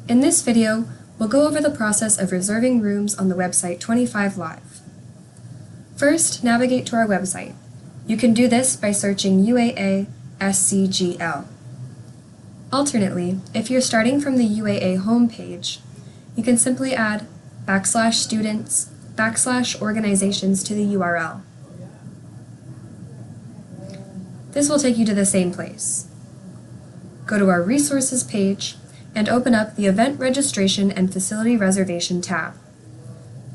In this video, we'll go over the process of reserving rooms on the website 25 Live. First, navigate to our website. You can do this by searching UAA SCGL. Alternately, if you're starting from the UAA homepage, you can simply add /students/organizations to the URL. This will take you to the same place. Go to our Resources page and open up the Event Registration and Facility Reservation tab.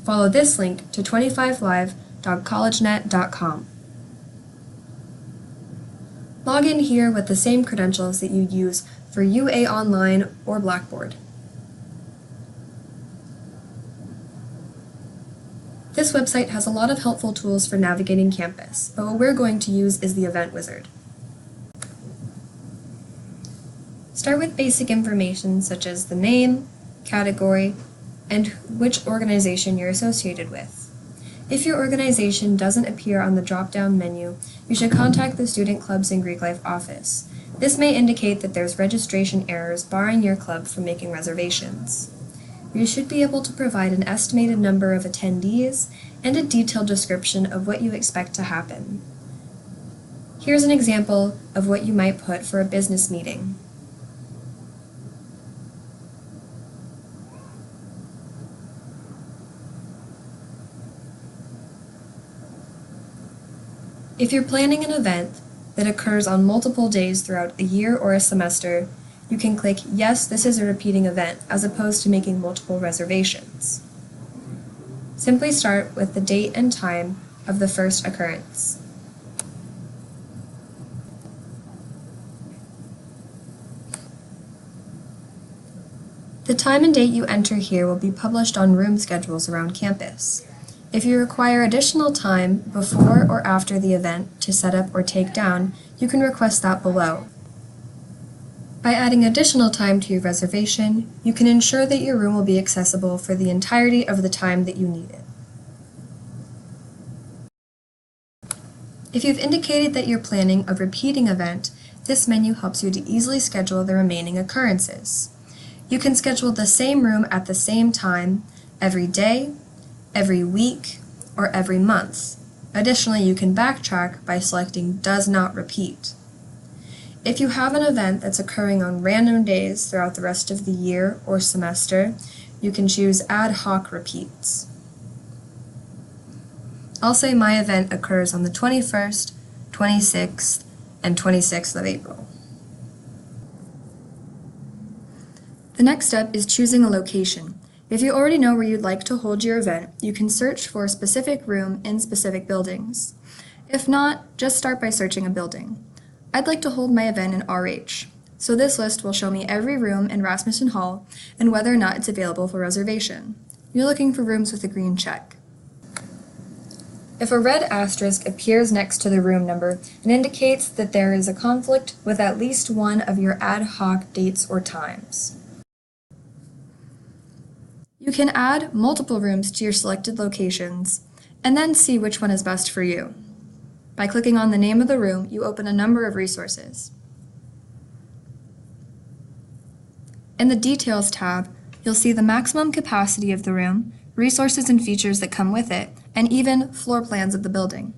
Follow this link to 25live.collegenet.com. Log in here with the same credentials that you use for UA Online or Blackboard. This website has a lot of helpful tools for navigating campus, but what we're going to use is the Event Wizard. Start with basic information such as the name, category, and which organization you're associated with. If your organization doesn't appear on the drop-down menu, you should contact the Student Clubs in Greek Life office. This may indicate that there's registration errors barring your club from making reservations. You should be able to provide an estimated number of attendees and a detailed description of what you expect to happen. Here's an example of what you might put for a business meeting. If you're planning an event that occurs on multiple days throughout a year or a semester, you can click Yes, this is a repeating event, as opposed to making multiple reservations. Simply start with the date and time of the first occurrence. The time and date you enter here will be published on room schedules around campus. If you require additional time before or after the event to set up or take down, you can request that below. By adding additional time to your reservation, you can ensure that your room will be accessible for the entirety of the time that you need it. If you've indicated that you're planning a repeating event, this menu helps you to easily schedule the remaining occurrences. You can schedule the same room at the same time every day, every week, or every month. Additionally, you can backtrack by selecting Does Not Repeat. If you have an event that's occurring on random days throughout the rest of the year or semester, you can choose Ad Hoc Repeats. I'll say my event occurs on the 21st, 26th, and 26th of April. The next step is choosing a location. If you already know where you'd like to hold your event, you can search for a specific room in specific buildings. If not, just start by searching a building. I'd like to hold my event in RH, so this list will show me every room in Rasmussen Hall and whether or not it's available for reservation. You're looking for rooms with a green check. If a red asterisk appears next to the room number, it indicates that there is a conflict with at least one of your ad hoc dates or times. You can add multiple rooms to your selected locations, and then see which one is best for you. By clicking on the name of the room, you open a number of resources. In the Details tab, you'll see the maximum capacity of the room, resources and features that come with it, and even floor plans of the building.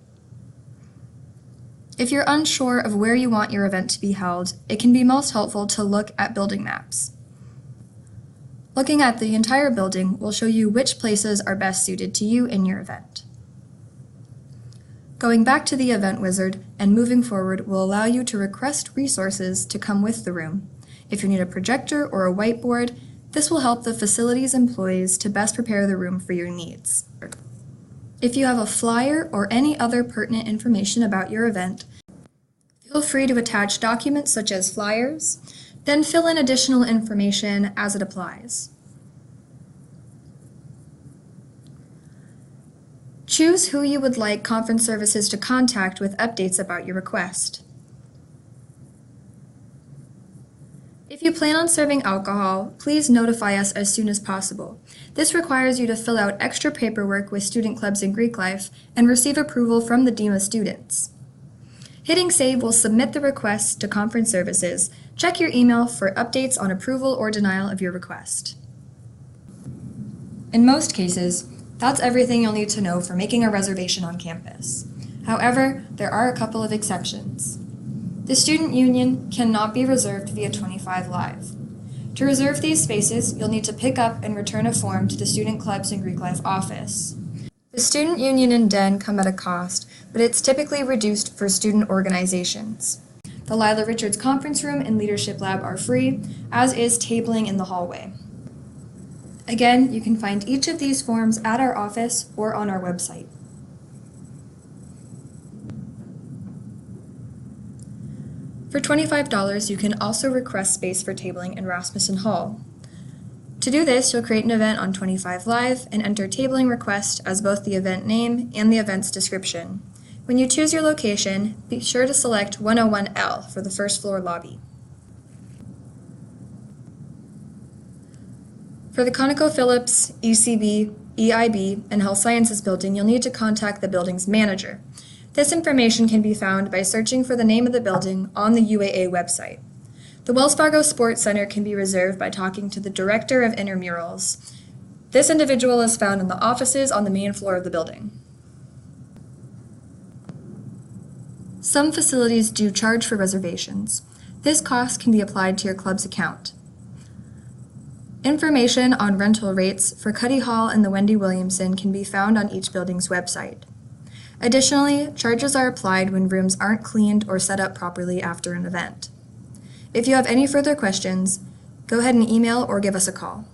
If you're unsure of where you want your event to be held, it can be most helpful to look at building maps. Looking at the entire building will show you which places are best suited to you in your event. Going back to the Event Wizard and moving forward will allow you to request resources to come with the room. If you need a projector or a whiteboard, this will help the facilities employees to best prepare the room for your needs. If you have a flyer or any other pertinent information about your event, feel free to attach documents such as flyers, then fill in additional information as it applies. Choose who you would like conference services to contact with updates about your request. If you plan on serving alcohol, please notify us as soon as possible. This requires you to fill out extra paperwork with Student Clubs in Greek Life and receive approval from the Dean of Students. Hitting save will submit the request to conference services. Check your email for updates on approval or denial of your request. In most cases, that's everything you'll need to know for making a reservation on campus. However, there are a couple of exceptions. The student union cannot be reserved via 25 Live. To reserve these spaces, you'll need to pick up and return a form to the Student Clubs and Greek Life office. The student union and den come at a cost, but it's typically reduced for student organizations. The Lila Richards Conference Room and Leadership Lab are free, as is tabling in the hallway. Again, you can find each of these forms at our office or on our website. For $25, you can also request space for tabling in Rasmussen Hall. To do this, you'll create an event on 25 Live and enter tabling request as both the event name and the event's description. When you choose your location, be sure to select 101L for the first floor lobby. For the ConocoPhillips, ECB, EIB, and Health Sciences building, you'll need to contact the building's manager. This information can be found by searching for the name of the building on the UAA website. The Wells Fargo Sports Center can be reserved by talking to the Director of Intramurals. This individual is found in the offices on the main floor of the building. Some facilities do charge for reservations. This cost can be applied to your club's account. Information on rental rates for Cuddy Hall and the Wendy Williamson can be found on each building's website. Additionally, charges are applied when rooms aren't cleaned or set up properly after an event. If you have any further questions, go ahead and email or give us a call.